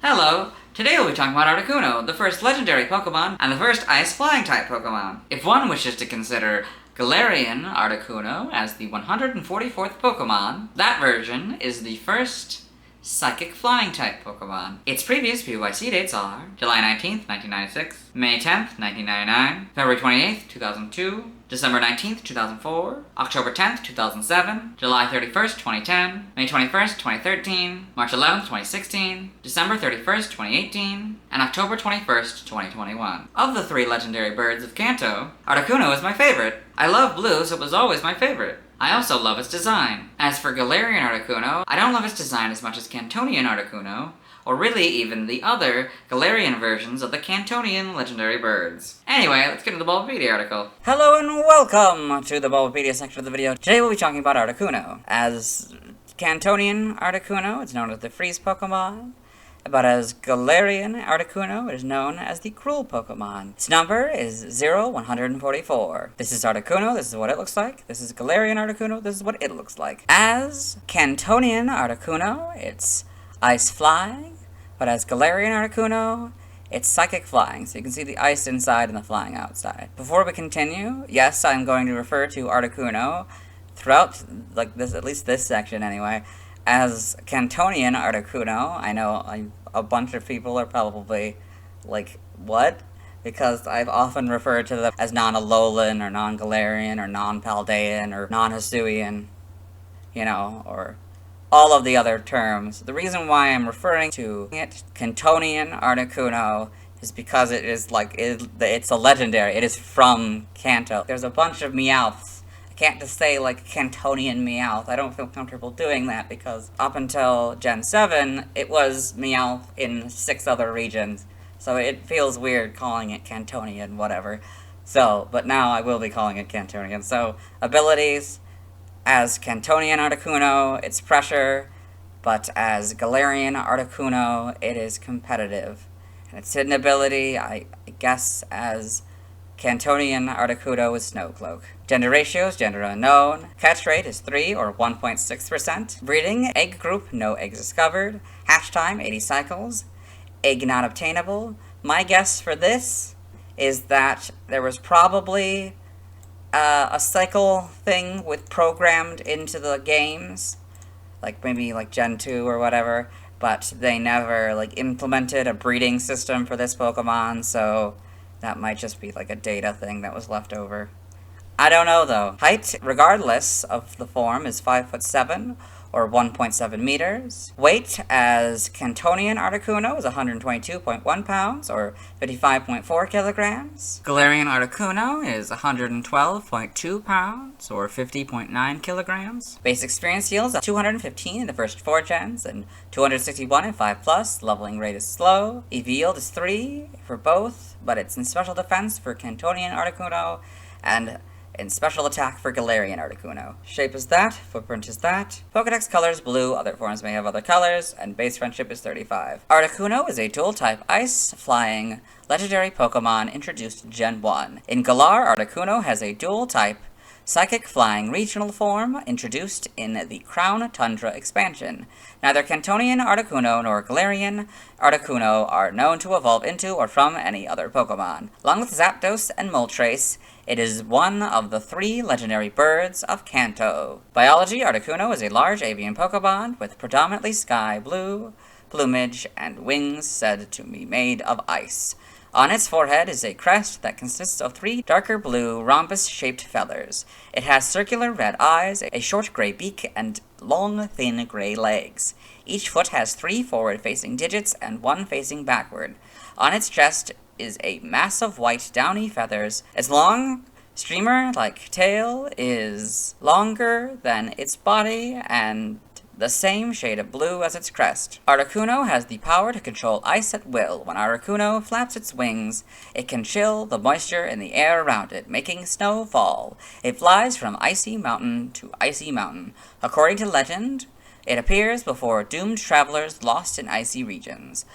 Hello! Today we'll be talking about Articuno, the first legendary Pokemon, and the first Ice Flying type Pokemon. If one wishes to consider Galarian Articuno as the 144th Pokemon, that version is the first Psychic Flying type Pokemon. Its previous PYC dates are July 19th, 1996, May 10th, 1999, February 28th, 2002, December 19th, 2004, October 10th, 2007, July 31st, 2010, May 21st, 2013, March 11th, 2016, December 31st, 2018, and October 21st, 2021. Of the three legendary birds of Kanto, Articuno is my favorite. I love blue, so it was always my favorite. I also love its design. As for Galarian Articuno, I don't love its design as much as Cantonian Articuno, or really even the other Galarian versions of the Cantonian legendary birds. Anyway, let's get to the Bulbapedia article. Hello and welcome to the Bulbapedia section of the video. Today we'll be talking about Articuno. As Cantonian Articuno, it's known as the Freeze Pokemon. But as Galarian Articuno, it is known as the Cruel Pokemon. Its number is 0144. This is Articuno, this is what it looks like. This is Galarian Articuno, this is what it looks like. As Cantonian Articuno, it's Ice Flying. But as Galarian Articuno, it's Psychic Flying, so you can see the ice inside and the flying outside. Before we continue, yes, I'm going to refer to Articuno throughout, like this, at least this section anyway, as Cantonian Articuno. I know a bunch of people are probably like, what? Because I've often referred to them as non-Alolan, or non-Galarian, or non-Paldean, or non-Hisuian, you know, or all of the other terms. The reason why I'm referring to it, Cantonian Articuno, is because it is like, it's a legendary. It is from Kanto. There's a bunch of Meowths. I can't just say, like, Cantonian Meowth. I don't feel comfortable doing that, because up until Gen 7, it was Meowth in 6 other regions. So it feels weird calling it Cantonian, whatever. So, but now I will be calling it Cantonian. So, abilities. As Cantonian Articuno, it's pressure, but as Galarian Articuno, it is competitive. And its hidden ability, I guess, as Cantonian Articuno is Snow Cloak. Gender ratios, gender unknown. Catch rate is 3 or 1.6%. Breeding, egg group, no eggs discovered. Hatch time, 80 cycles. Egg not obtainable. My guess for this is that there was probably a cycle thing programmed into the games, like maybe like Gen 2 or whatever, but they never like implemented a breeding system for this Pokemon, so that might just be like a data thing that was left over. I don't know though. Height, regardless of the form, is 5'7", or 1.7 meters. Weight, as Cantonian Articuno, is 122.1 pounds, or 55.4 kilograms. Galarian Articuno is 112.2 pounds, or 50.9 kilograms. Base experience yields 215 in the first 4 gens, and 261 in 5+. Leveling rate is slow. EV yield is 3 for both, but it's in special defense for Cantonian Articuno, and in special attack for Galarian Articuno. Shape is that, footprint is that. Pokedex colors blue, other forms may have other colors, and base friendship is 35. Articuno is a dual-type ice-flying legendary Pokemon introduced Gen 1. In Galar, Articuno has a dual-type Psychic Flying regional form introduced in the Crown Tundra expansion. Neither Cantonian Articuno nor Galarian Articuno are known to evolve into or from any other Pokemon. Along with Zapdos and Moltres, it is one of the 3 legendary birds of Kanto. Biology, Articuno is a large avian Pokemon with predominantly sky blue plumage and wings said to be made of ice. On its forehead is a crest that consists of 3 darker blue rhombus-shaped feathers. It has circular red eyes, a short gray beak, and long, thin gray legs. Each foot has 3 forward-facing digits and 1 facing backward. On its chest is a mass of white downy feathers. Its long, streamer-like tail is longer than its body and the same shade of blue as its crest. Articuno has the power to control ice at will. When Articuno flaps its wings, it can chill the moisture in the air around it, making snow fall. It flies from icy mountain to icy mountain. According to legend, it appears before doomed travelers lost in icy regions.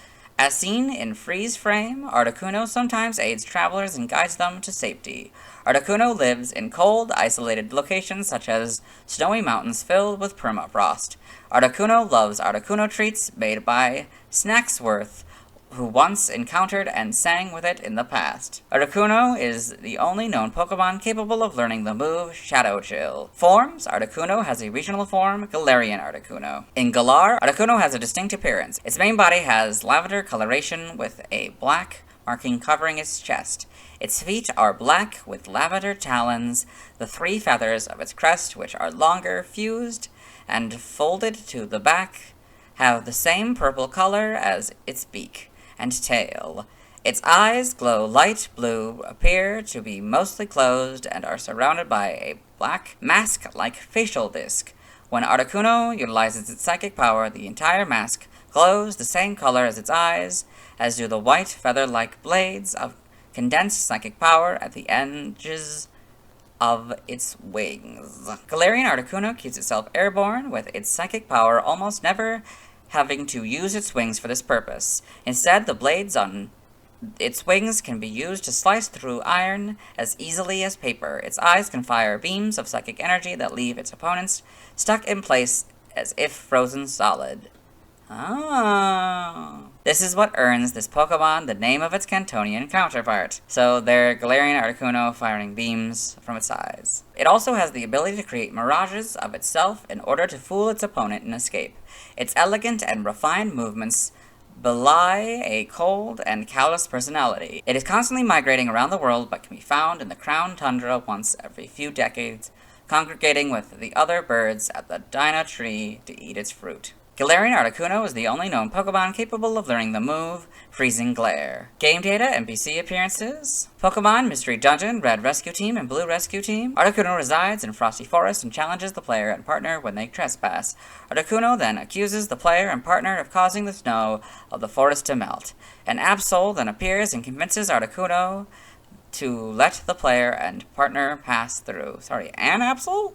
As seen in freeze frame, Articuno sometimes aids travelers and guides them to safety. Articuno lives in cold, isolated locations such as snowy mountains filled with permafrost. Articuno loves Articuno treats made by Snacksworth, who once encountered and sang with it in the past. Articuno is the only known Pokemon capable of learning the move Shadow Chill. Forms: Articuno has a regional form, Galarian Articuno. In Galar, Articuno has a distinct appearance. Its main body has lavender coloration with a black marking covering its chest. Its feet are black with lavender talons. The 3 feathers of its crest, which are longer, fused, and folded to the back, have the same purple color as its beak and tail. Its eyes glow light blue, appear to be mostly closed, and are surrounded by a black mask-like facial disc. When Articuno utilizes its psychic power, the entire mask glows the same color as its eyes, as do the white feather-like blades of condensed psychic power at the edges of its wings. Galarian Articuno keeps itself airborne, with its psychic power almost never having to use its wings for this purpose. Instead, the blades on its wings can be used to slice through iron as easily as paper. Its eyes can fire beams of psychic energy that leave its opponents stuck in place as if frozen solid. Oh. This is what earns this Pokemon the name of its Cantonian counterpart. So they're Galarian Articuno firing beams from its eyes. It also has the ability to create mirages of itself in order to fool its opponent and escape. Its elegant and refined movements belie a cold and callous personality. It is constantly migrating around the world, but can be found in the Crown Tundra once every few decades, congregating with the other birds at the Dina Tree to eat its fruit. Galarian Articuno is the only known Pokemon capable of learning the move Freezing Glare. Game data, NPC appearances: Pokemon Mystery Dungeon, Red Rescue Team, and Blue Rescue Team. Articuno resides in Frosty Forest and challenges the player and partner when they trespass. Articuno then accuses the player and partner of causing the snow of the forest to melt. An Absol then appears and convinces Articuno to let the player and partner pass through. An Absol?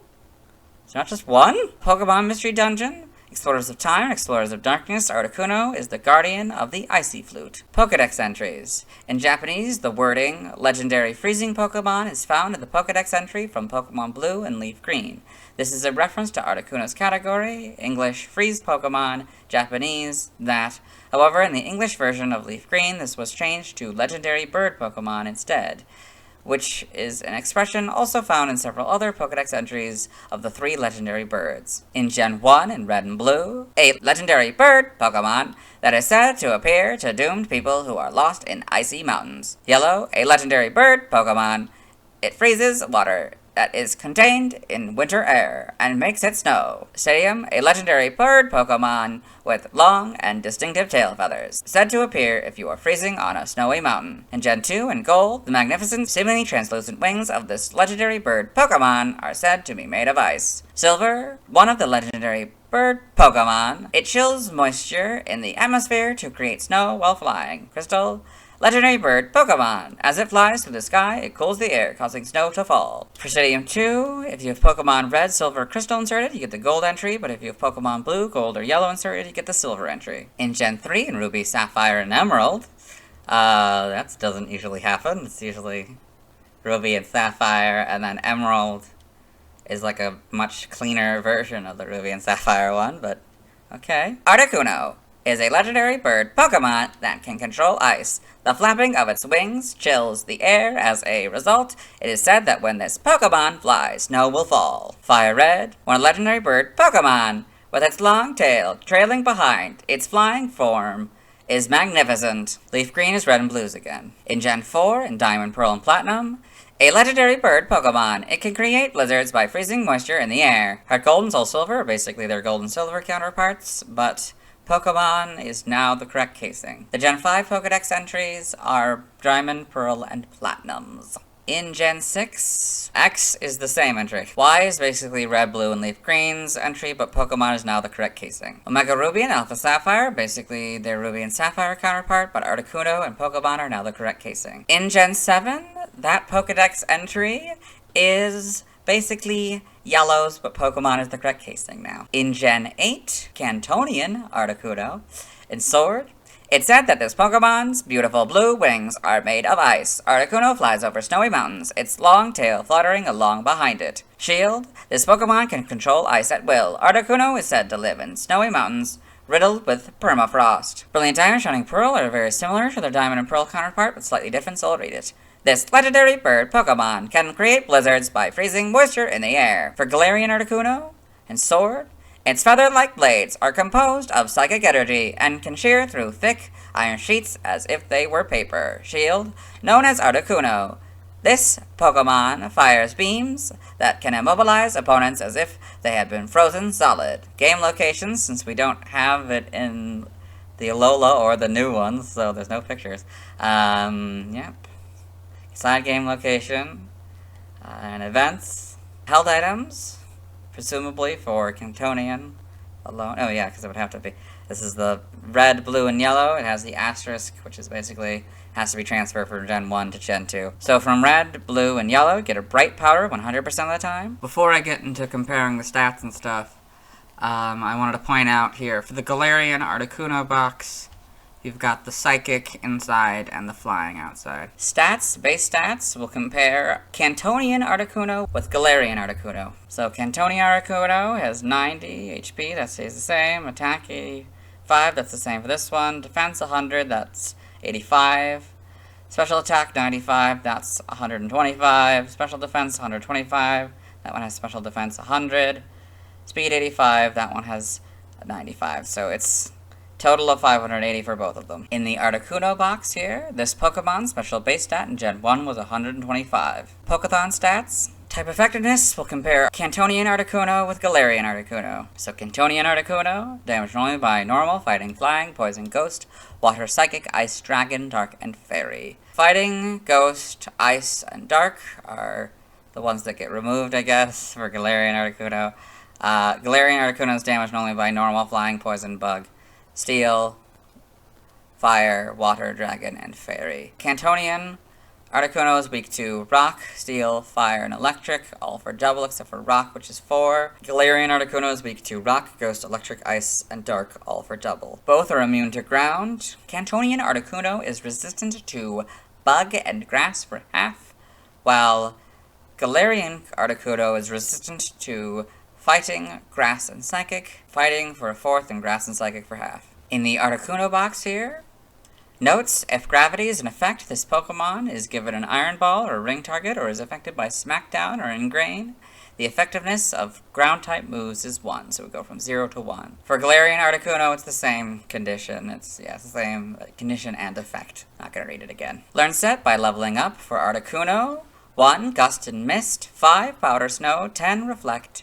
It's not just one? Pokemon Mystery Dungeon, Explorers of Time and Explorers of Darkness. Articuno is the guardian of the Icy Flute. Pokedex entries. In Japanese, the wording Legendary Freezing Pokemon is found in the Pokedex entry from Pokemon Blue and Leaf Green. This is a reference to Articuno's category, English Freeze Pokemon, Japanese, that. However, in the English version of Leaf Green, this was changed to Legendary Bird Pokemon instead, which is an expression also found in several other Pokedex entries of the 3 legendary birds. In Gen 1 in Red and Blue, a legendary bird Pokemon that is said to appear to doomed people who are lost in icy mountains. Yellow, a legendary bird Pokemon. It freezes water that is contained in winter air and makes it snow. Stadium, a legendary bird Pokemon with long and distinctive tail feathers, said to appear if you are freezing on a snowy mountain. In Gen 2 and Gold, the magnificent, seemingly translucent wings of this legendary bird Pokemon are said to be made of ice. Silver, one of the legendary bird Pokemon. It chills moisture in the atmosphere to create snow while flying. Crystal, legendary bird Pokemon. As it flies through the sky, it cools the air, causing snow to fall. Presidium 2, if you have Pokemon Red, Silver, Crystal inserted, you get the Gold entry, but if you have Pokemon Blue, Gold, or Yellow inserted, you get the Silver entry. In Gen 3, in Ruby, Sapphire, and Emerald, that doesn't usually happen. It's usually Ruby and Sapphire, and then Emerald is like a much cleaner version of the Ruby and Sapphire one, but okay. Articuno is a legendary bird Pokemon that can control ice. The flapping of its wings chills the air. As a result, it is said that when this Pokemon flies, snow will fall. Fire Red, one legendary bird Pokemon with its long tail trailing behind. Its flying form is magnificent. Leaf Green is Red and Blues again. In Gen 4, in Diamond, Pearl, and Platinum, a legendary bird Pokemon. It can create blizzards by freezing moisture in the air. Heart Gold and Soul Silver are basically their Gold and Silver counterparts, but Pokemon is now the correct casing. The Gen 5 Pokedex entries are Diamond, Pearl, and Platinums. In Gen 6, X is the same entry. Y is basically Red, Blue, and Leaf Green's entry, but Pokemon is now the correct casing. Omega Ruby and Alpha Sapphire, basically their Ruby and Sapphire counterpart, but Articuno and Pokemon are now the correct casing. In Gen 7, that Pokedex entry is basically Yellows, but Pokemon is the correct casing now. In Gen 8, Cantonian Articuno. In Sword, It's said that this Pokemon's beautiful blue wings are made of ice. Articuno flies over snowy mountains, its long tail fluttering along behind it. Shield. This Pokemon can control ice at will. Articuno is said to live in snowy mountains riddled with permafrost. Brilliant Diamond, Shining Pearl are very similar to their Diamond and Pearl counterpart, but slightly different, so I'll read it. This legendary bird Pokemon can create blizzards by freezing moisture in the air. For Galarian Articuno and Sword, its feather-like blades are composed of psychic energy and can shear through thick iron sheets as if they were paper. Shield, known as Articuno. This Pokemon fires beams that can immobilize opponents as if they had been frozen solid. Game locations, since we don't have it in the Alola or the new ones, so there's no pictures. Yep. Side game location, and events. Held items, presumably for Cantonian alone. Oh yeah, because it would have to be. This is the red, blue, and yellow. It has the asterisk, which is basically has to be transferred from Gen 1 to Gen 2. So from red, blue, and yellow, get a bright powder 100% of the time. Before I get into comparing the stats and stuff, I wanted to point out here, for the Galarian Articuno box, you've got the Psychic inside and the Flying outside. Stats, base stats, will compare Cantonian Articuno with Galarian Articuno. So Cantonian Articuno has 90 HP, that stays the same. Attack 85, that's the same for this one. Defense 100, that's 85. Special attack 95, that's 125. Special defense 125, that one has special defense 100. Speed 85, that one has 95. So it's total of 580 for both of them. In the Articuno box here, this Pokemon's special base stat in Gen 1 was 125. Pokeathon stats. Type effectiveness will compare Cantonian Articuno with Galarian Articuno. So Cantonian Articuno, damaged only by normal, fighting, flying, poison, ghost, water, psychic, ice, dragon, dark, and fairy. Fighting, ghost, ice, and dark are the ones that get removed, I guess, for Galarian Articuno. Galarian Articuno is damaged only by normal, flying, poison, bug, steel, fire, water, dragon, and fairy. Cantonian Articuno is weak to rock, steel, fire, and electric, all for double except for rock, which is 4. Galarian Articuno is weak to rock, ghost, electric, ice, and dark, all for double. Both are immune to ground. Cantonian Articuno is resistant to bug and grass for half, while Galarian Articuno is resistant to fighting, grass, and psychic, fighting for a fourth, and grass and psychic for half. In the Articuno box here, notes, if gravity is in effect, this Pokemon is given an Iron Ball or Ring target or is affected by Smackdown or Ingrain. The effectiveness of ground-type moves is 1, so we go from 0 to 1. For Galarian Articuno, it's the same condition. It's the same condition and effect. Not gonna read it again. Learn set by leveling up for Articuno. 1, Gust and Mist. 5, Powder Snow. 10, Reflect.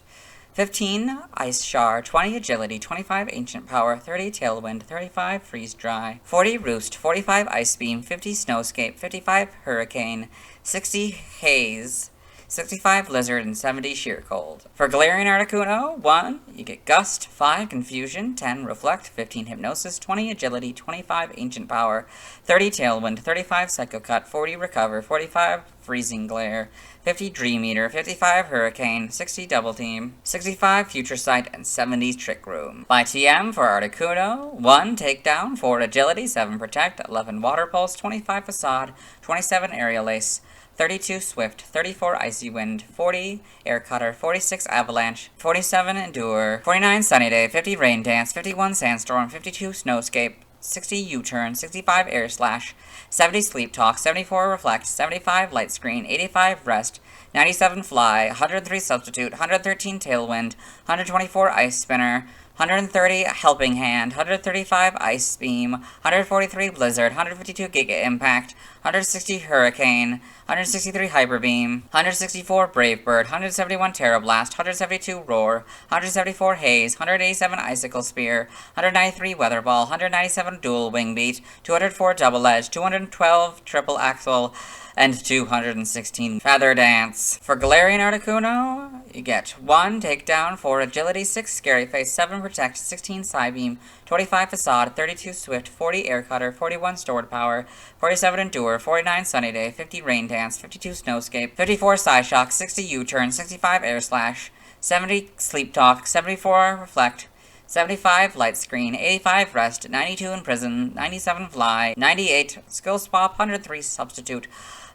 15, Ice Shard, 20, Agility, 25, Ancient Power, 30, Tailwind, 35, Freeze Dry, 40, Roost, 45, Ice Beam, 50, Snowscape, 55, Hurricane, 60, Haze, 65, Blizzard, and 70, Sheer Cold. For Galarian Articuno, 1, you get Gust, 5, Confusion, 10, Reflect, 15, Hypnosis, 20, Agility, 25, Ancient Power, 30, Tailwind, 35, Psycho Cut, 40, Recover, 45, Freezing Glare, 50, Dream Eater, 55, Hurricane, 60, Double Team, 65, Future Sight, and 70, Trick Room. By TM for Articuno, 1, Takedown, 4, Agility, 7, Protect, 11, Water Pulse, 25, Facade, 27, Aerial Ace, 32, Swift, 34, Icy Wind, 40, Air Cutter, 46, Avalanche, 47, Endure, 49, Sunny Day, 50, Rain Dance, 51, Sandstorm, 52, Snowscape, 60, U-Turn, 65, Air Slash, 70, Sleep Talk, 74, Reflect, 75, Light Screen, 85, Rest, 97, Fly, 103, Substitute, 113, Tailwind, 124, Ice Spinner, 130, Helping Hand, 135, Ice Beam, 143, Blizzard, 152, Giga Impact, 160, Hurricane, 163, Hyper Beam, 164, Brave Bird, 171, Terra Blast, 172, Roar, 174, Haze, 187, Icicle Spear, 193, Weather Ball, 197, Dual Wing Beat, 204, Double Edge, 212, Triple Axle, and 216, Feather Dance. For Galarian Articuno, you get 1, Takedown, 4, Agility, 6, Scary Face, 7, Protect, 16, Psybeam, 25, Facade, 32, Swift, 40, Air Cutter, 41, Stored Power, 47, Endure, 49, Sunny Day, 50, Rain Dance, 52, Snowscape, 54, Psyshock, 60, U-Turn, 65, Air Slash, 70, Sleep Talk, 74, Reflect, 75 light screen, 85 rest, 92 in prison, 97 fly, 98 skill swap, 103 substitute,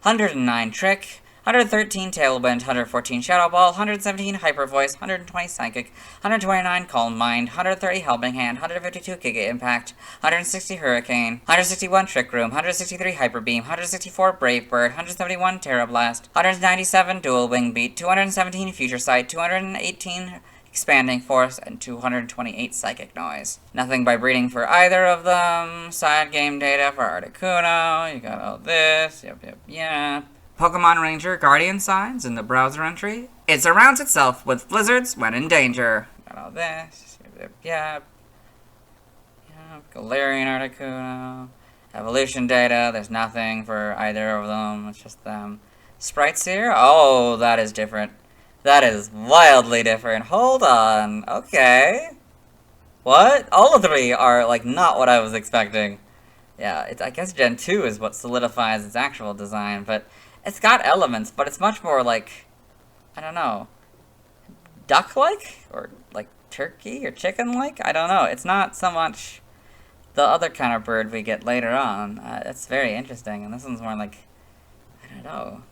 109 trick, 113 tailwind, 114 shadow ball, 117 hyper voice, 120 psychic, 129 calm mind, 130 helping hand, 152 giga impact, 160 hurricane, 161 trick room, 163 hyper beam, 164 brave bird, 171 terra blast, 197 dual wing beat, 217 future sight, 218 expanding force, and 228 psychic noise. Nothing by breeding for either of them. Side game data for Articuno. You got all this. Yep. Pokemon Ranger Guardian signs in the browser entry. It surrounds itself with blizzards when in danger. Got all this. Yep. Galarian Articuno. Evolution data. There's nothing for either of them. It's just them. Sprites here. Oh, that is different. That is wildly different. Hold on. Okay. What? All of three are, like, not what I was expecting. Yeah, I guess Gen 2 is what solidifies its actual design, but it's got elements, but it's much more, like, I don't know, duck-like? Or, like, turkey or chicken-like? I don't know. It's not so much the other kind of bird we get later on. It's very interesting, and this one's more like, I don't know.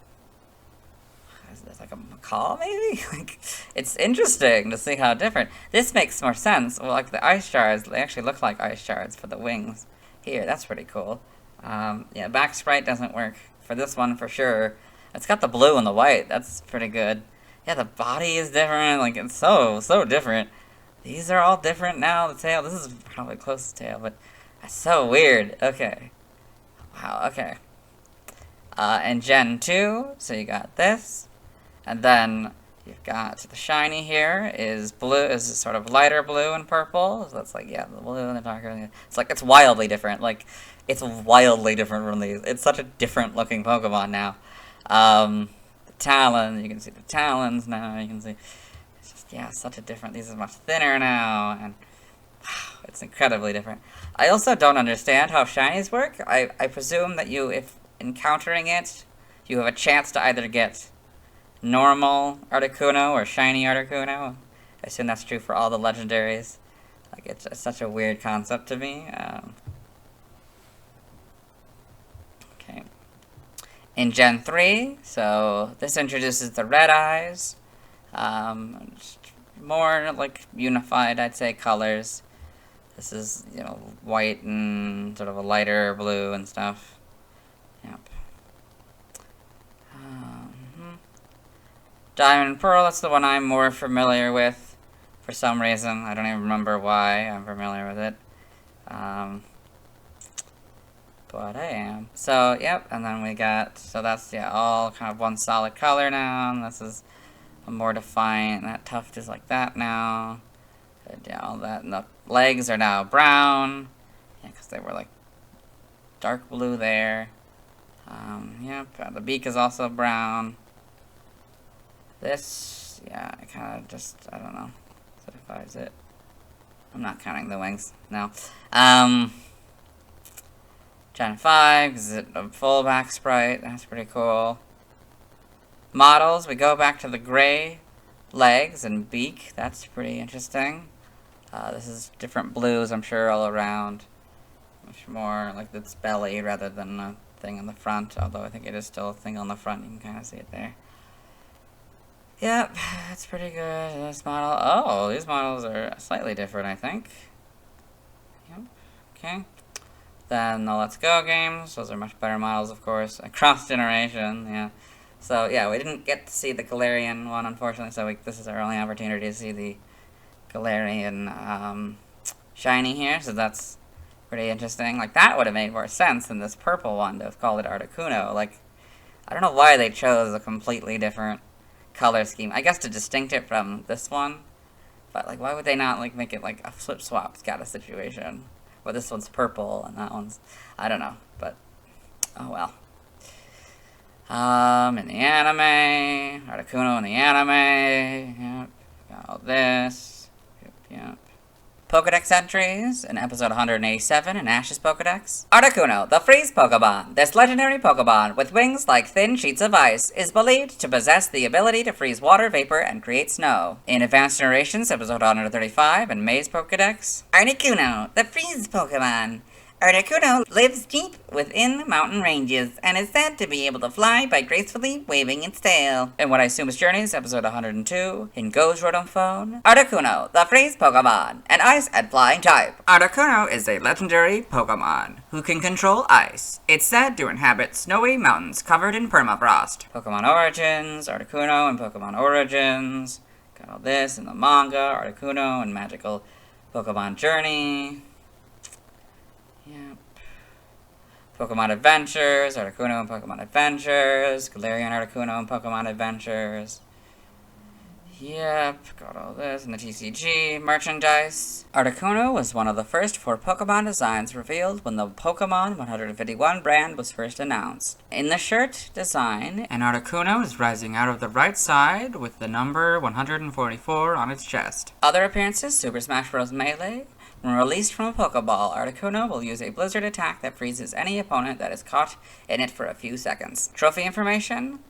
Is this like a macaw, maybe? Like, it's interesting to see how different. This makes more sense. Well, like the ice shards, they actually look like ice shards for the wings. Here, that's pretty cool. Yeah, back sprite doesn't work for this one for sure. It's got the blue and the white. That's pretty good. Yeah, the body is different. Like, it's so different. These are all different now. The tail, this is probably closest tail, but that's so weird. Okay. Wow, okay. And Gen 2, so you got this. And then you've got the shiny here is blue, is sort of lighter blue and purple. So that's like, yeah, the blue and the darker. It's like, it's wildly different. Like, it's wildly different from these. It's such a different looking Pokemon now. The talon, you can see the talons now. You can see, it's just, yeah, such a different, these are much thinner now. And wow, it's incredibly different. I also don't understand how shinies work. I presume that you, if encountering it, you have a chance to either get normal Articuno or shiny Articuno. I assume that's true for all the legendaries. Like, it's such a weird concept to me. Okay. In Gen 3, so this introduces the red eyes. More like unified, I'd say, colors. This is, you know, white and sort of a lighter blue and stuff. Yep. Diamond and Pearl, that's the one I'm more familiar with for some reason. I don't even remember why I'm familiar with it. But I am. So, yep, and then we got, so that's, yeah, all kind of one solid color now. And this is a more defined, that tuft is like that now. And yeah, all that, and the legs are now brown. Yeah, because they were like dark blue there. Yep, the beak is also brown. This, yeah, I kind of just, I don't know, certifies it. I'm not counting the wings, no. Gen 5, is it a full back sprite? That's pretty cool. Models, we go back to the gray legs and beak. That's pretty interesting. This is different blues, I'm sure, all around. Much more like its belly rather than a thing on the front, although I think it is still a thing on the front. You can kind of see it there. Yep, that's pretty good. This model, oh, these models are slightly different, I think. Yep, okay. Then the Let's Go games, those are much better models, of course. Across generation, yeah. So, yeah, we didn't get to see the Galarian one, unfortunately, so this is our only opportunity to see the Galarian shiny here, so that's pretty interesting. Like, that would have made more sense than this purple one to have called it Articuno. Like, I don't know why they chose a completely different color scheme. I guess to distinct it from this one, but, like, why would they not, like, make it, like, a flip swap kind of situation? Where this one's purple and that one's, I don't know, but, oh well. In the anime, Articuno in the anime, yep, got all this, yep. Pokedex entries in episode 187 in Ash's Pokedex. Articuno, the Freeze Pokemon. This legendary Pokemon, with wings like thin sheets of ice, is believed to possess the ability to freeze water vapor and create snow. In Advanced Generations, episode 135 in May's Pokedex. Articuno, the Freeze Pokemon. Articuno lives deep within mountain ranges and is said to be able to fly by gracefully waving its tail. In What I Assume is Journeys, episode 102, in Go's Rotom Phone. Articuno, the Freeze Pokemon, an ice and flying type. Articuno is a legendary Pokemon who can control ice. It's said to inhabit snowy mountains covered in permafrost. Pokemon Origins, Articuno and Pokemon Origins. Got all this in the manga, Articuno and Magical Pokemon Journey. Yep. Pokemon Adventures, Articuno and Pokemon Adventures, Galarian Articuno and Pokemon Adventures. Yep, got all this in the TCG merchandise. Articuno was one of the first 4 Pokemon designs revealed when the Pokemon 151 brand was first announced. In the shirt design, an Articuno is rising out of the right side with the number 144 on its chest. Other appearances, Super Smash Bros. Melee. When released from a Pokeball, Articuno will use a blizzard attack that freezes any opponent that is caught in it for a few seconds. Trophy information: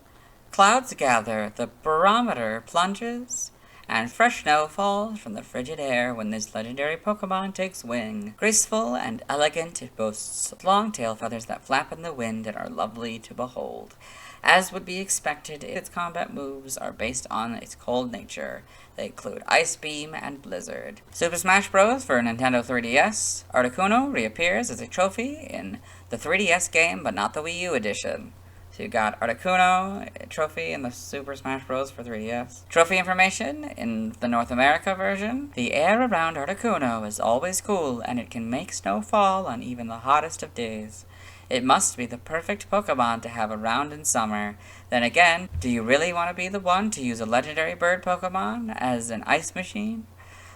clouds gather, the barometer plunges, and fresh snow falls from the frigid air when this legendary Pokemon takes wing. Graceful and elegant, it boasts long tail feathers that flap in the wind and are lovely to behold. As would be expected, its combat moves are based on its cold nature. They include Ice Beam and Blizzard. Super Smash Bros. For Nintendo 3DS. Articuno reappears as a trophy in the 3DS game, but not the Wii U edition. So you got Articuno, a trophy in the Super Smash Bros. For 3DS. Trophy information in the North America version. The air around Articuno is always cool, and it can make snow fall on even the hottest of days. It must be the perfect Pokemon to have around in summer. Then again, do you really want to be the one to use a legendary bird Pokemon as an ice machine?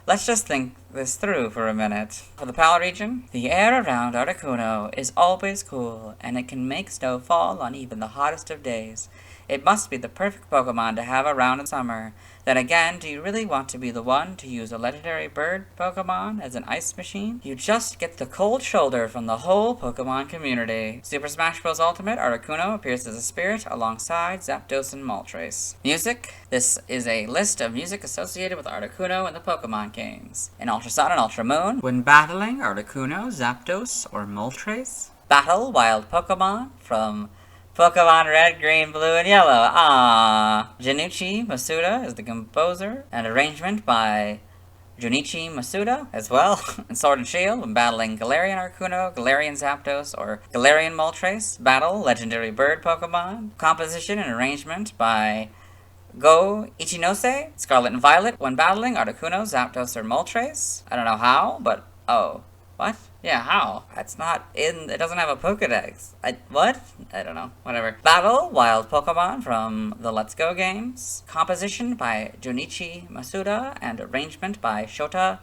Let's just think this through for a minute. For the PAL region, the air around Articuno is always cool, and it can make snow fall on even the hottest of days. It must be the perfect Pokemon to have around in summer. Then again, do you really want to be the one to use a legendary bird Pokemon as an ice machine? You just get the cold shoulder from the whole Pokemon community. Super Smash Bros. Ultimate, Articuno appears as a spirit alongside Zapdos and Moltres. Music. This is a list of music associated with Articuno in the Pokemon games. In Ultra Sun and Ultra Moon, when battling Articuno, Zapdos, or Moltres. Battle Wild Pokemon from Pokemon Red, Green, Blue, and Yellow. Junichi Masuda is the composer, and arrangement by Junichi Masuda as well. In Sword and Shield, when battling Galarian Articuno, Galarian Zapdos, or Galarian Moltres. Battle Legendary Bird Pokemon. Composition and arrangement by Go Ichinose. Scarlet and Violet, when battling Articuno, Zapdos, or Moltres. I don't know how, but what? Yeah, how? That's not in... It doesn't have a Pokedex. What? I don't know. Whatever. Battle Wild Pokemon from the Let's Go games. Composition by Junichi Masuda and arrangement by Shota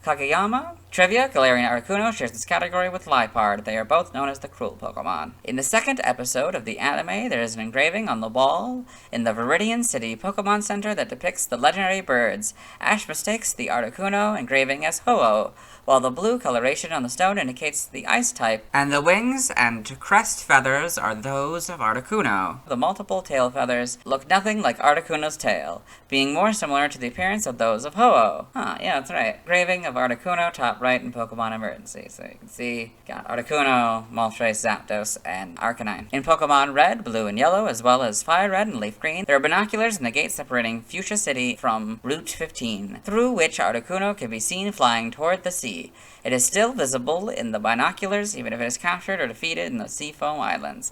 Kageyama. Trivia: Galarian Articuno shares this category with Liepard. They are both known as the Cruel Pokemon. In the second episode of the anime, there is an engraving on the wall in the Viridian City Pokemon Center that depicts the legendary birds. Ash mistakes the Articuno engraving as Ho-Oh, while the blue coloration on the stone indicates the ice type, and the wings and crest feathers are those of Articuno. The multiple tail feathers look nothing like Articuno's tail, being more similar to the appearance of those of Ho-Oh. Yeah, that's right. Engraving of Articuno, top right in Pokemon Emergency. So you can see, got Articuno, Moltres, Zapdos, and Arcanine. In Pokemon Red, Blue, and Yellow, as well as Fire Red and Leaf Green, there are binoculars in the gate separating Fuchsia City from Route 15, through which Articuno can be seen flying toward the sea. It is still visible in the binoculars, even if it is captured or defeated in the Seafoam Islands.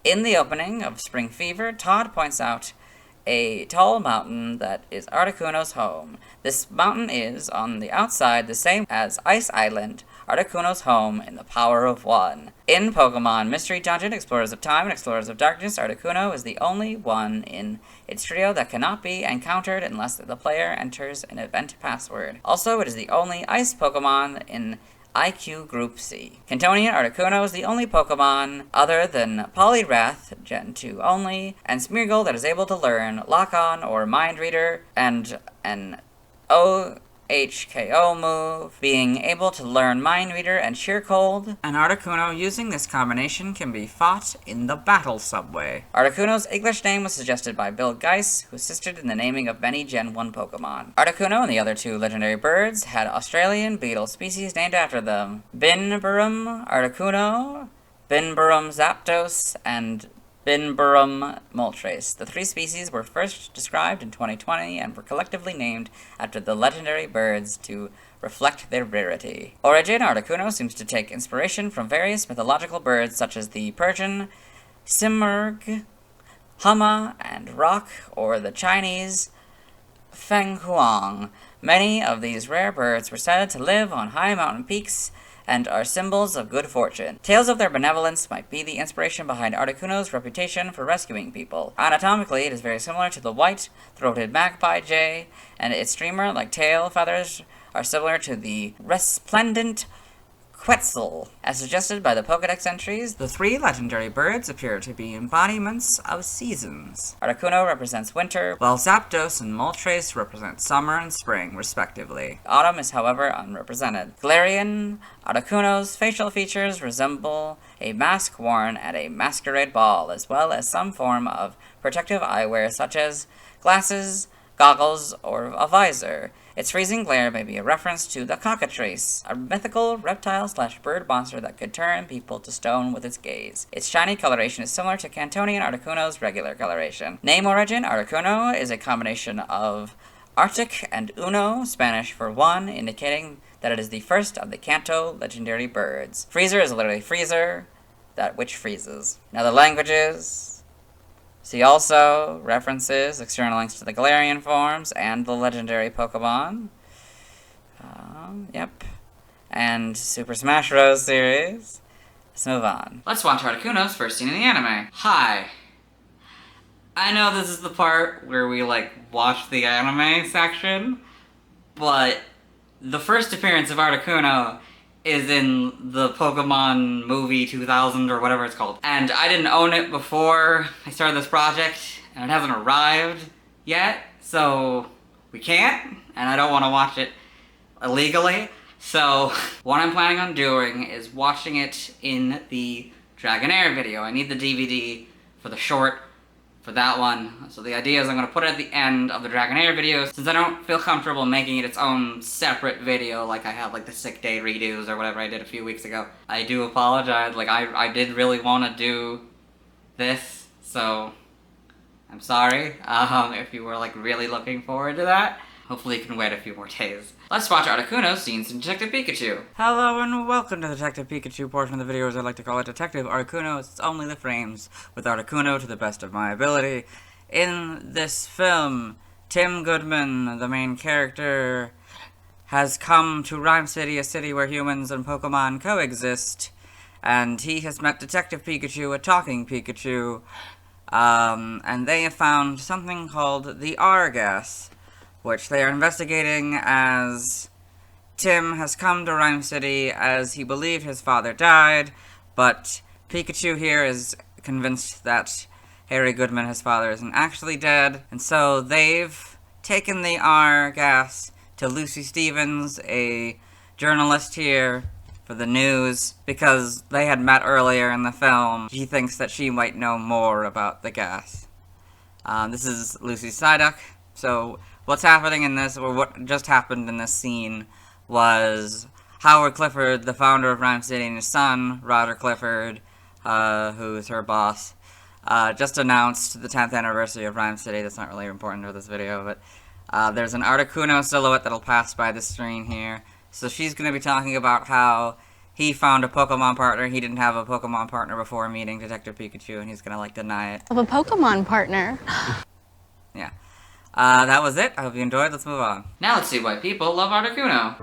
In the opening of Spring Fever, Todd points out a tall mountain that is Articuno's home. This mountain is, on the outside, the same as Ice Island, Articuno's home in the Power of One. In Pokemon Mystery Dungeon, Explorers of Time and Explorers of Darkness, Articuno is the only one in its trio that cannot be encountered unless the player enters an event password. Also, it is the only Ice Pokemon in IQ Group C. Cantonian Articuno is the only Pokemon other than Poliwrath, Gen 2 only, and Smeargle that is able to learn Lock-On or Mind Reader, and an HKO move, being able to learn Mind Reader and Sheer Cold, and Articuno using this combination can be fought in the battle subway. Articuno's English name was suggested by Bill Geis, who assisted in the naming of many Gen 1 Pokemon. Articuno and the other two legendary birds had Australian beetle species named after them: Binburum Articuno, Binburum Zapdos, and Binburum Moltres. The three species were first described in 2020 and were collectively named after the legendary birds to reflect their rarity. Origin: Articuno seems to take inspiration from various mythological birds such as the Persian Simurgh, Hama, and Roc, or the Chinese Fenghuang. Many of these rare birds were said to live on high mountain peaks and are symbols of good fortune. Tales of their benevolence might be the inspiration behind Articuno's reputation for rescuing people. Anatomically, it is very similar to the white-throated magpie jay, and its streamer-like tail feathers are similar to the resplendent Quetzal. As suggested by the Pokédex entries, the three legendary birds appear to be embodiments of seasons. Articuno represents winter, while Zapdos and Moltres represent summer and spring, respectively. Autumn is, however, unrepresented. Galarian Articuno's facial features resemble a mask worn at a masquerade ball, as well as some form of protective eyewear such as glasses, goggles, or a visor. Its freezing glare may be a reference to the cockatrice, a mythical reptile/bird monster that could turn people to stone with its gaze. Its shiny coloration is similar to Cantonian Articuno's regular coloration. Name origin: Articuno is a combination of Artic and Uno, Spanish for one, indicating that it is the first of the Kanto legendary birds. Freezer is literally freezer, that which freezes. Now the languages. See also references, external links to the Galarian forms, and the legendary Pokemon. Yep. And Super Smash Bros. Series. Let's move on. Let's watch Articuno's first scene in the anime. Hi. I know this is the part where we, watch the anime section, but the first appearance of Articuno is in the Pokemon movie 2000 or whatever it's called. And I didn't own it before I started this project, and it hasn't arrived yet, so we can't, and I don't want to watch it illegally. So what I'm planning on doing is watching it in the Dragonair video. I need the DVD for the short for that one. So the idea is I'm going to put it at the end of the Dragonair video, since I don't feel comfortable making it its own separate video like I have the sick day redos or whatever I did a few weeks ago. I do apologize, I did really want to do this, so I'm sorry if you were really looking forward to that. Hopefully you can wait a few more days. Let's watch Articuno's scenes in Detective Pikachu. Hello and welcome to the Detective Pikachu portion of the video, as I like to call it. Detective Articuno, it's only the frames with Articuno to the best of my ability. In this film, Tim Goodman, the main character, has come to Rhyme City, a city where humans and Pokemon coexist, and he has met Detective Pikachu, a talking Pikachu, and they have found something called the R gas, which they are investigating, as Tim has come to Rhyme City as he believed his father died, but Pikachu here is convinced that Harry Goodman, his father, isn't actually dead, and so they've taken the R gas to Lucy Stevens, a journalist here for the news, because they had met earlier in the film. He thinks that she might know more about the gas. This is Lucy Psyduck, so what's happening in this, or what just happened in this scene, was Howard Clifford, the founder of Rhyme City, and his son, Roger Clifford, who is her boss, just announced the 10th anniversary of Rhyme City. That's not really important for this video, but there's an Articuno silhouette that'll pass by the screen here. So she's going to be talking about how he found a Pokemon partner. He didn't have a Pokemon partner before meeting Detective Pikachu, and he's going to, deny it. Of a Pokemon partner. Yeah. That was it. I hope you enjoyed. Let's move on. Now let's see why people love Articuno.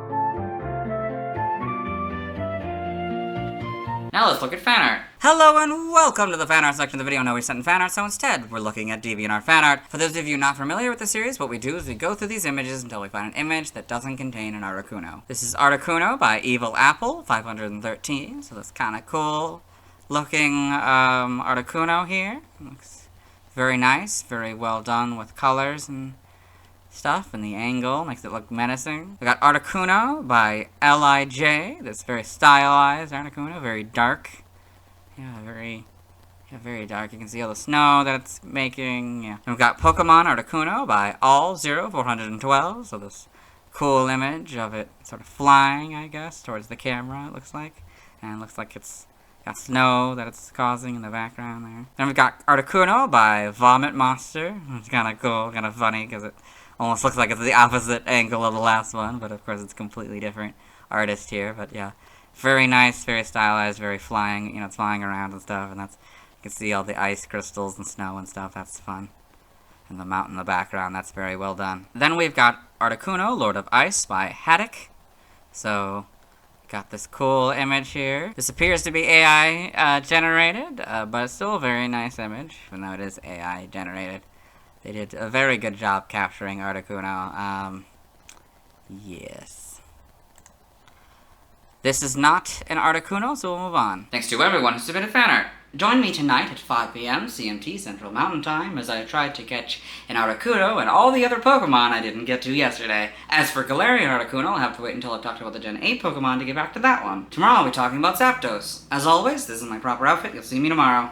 Now let's look at fan art. Hello and welcome to the fan art section of the video. No, we sent in fan art, so instead we're looking at DeviantArt fan art. For those of you not familiar with the series, what we do is we go through these images until we find an image that doesn't contain an Articuno. This is Articuno by Evil Apple 513, so that's kind of cool looking Articuno here. Looks very nice, very well done with colors and stuff, and the angle makes it look menacing. We got Articuno by L.I.J. This very stylized Articuno, very dark. Yeah, very dark. You can see all the snow that it's making. Yeah. And we've got Pokemon Articuno by All0412. So this cool image of it sort of flying, I guess, towards the camera, it looks like. And it looks like it's got snow that it's causing in the background there. Then we've got Articuno by Vomit Monster. It's kind of cool, kind of funny, because it almost looks like it's the opposite angle of the last one, but of course it's completely different artist here. But yeah, very nice, very stylized, very flying, it's flying around and stuff, and that's, you can see all the ice crystals and snow and stuff, that's fun. And the mountain in the background, that's very well done. Then we've got Articuno, Lord of Ice by Haddock. So, got this cool image here. This appears to be AI generated, but it's still a very nice image, even though it is AI generated. They did a very good job capturing Articuno. Yes. This is not an Articuno, so we'll move on. Thanks to everyone who submitted fan art. Join me tonight at 5 p.m. CMT Central Mountain Time as I try to catch an Articuno and all the other Pokemon I didn't get to yesterday. As for Galarian Articuno, I'll have to wait until I've talked about the Gen 8 Pokemon to get back to that one. Tomorrow I'll be talking about Zapdos. As always, this is my proper outfit. You'll see me tomorrow.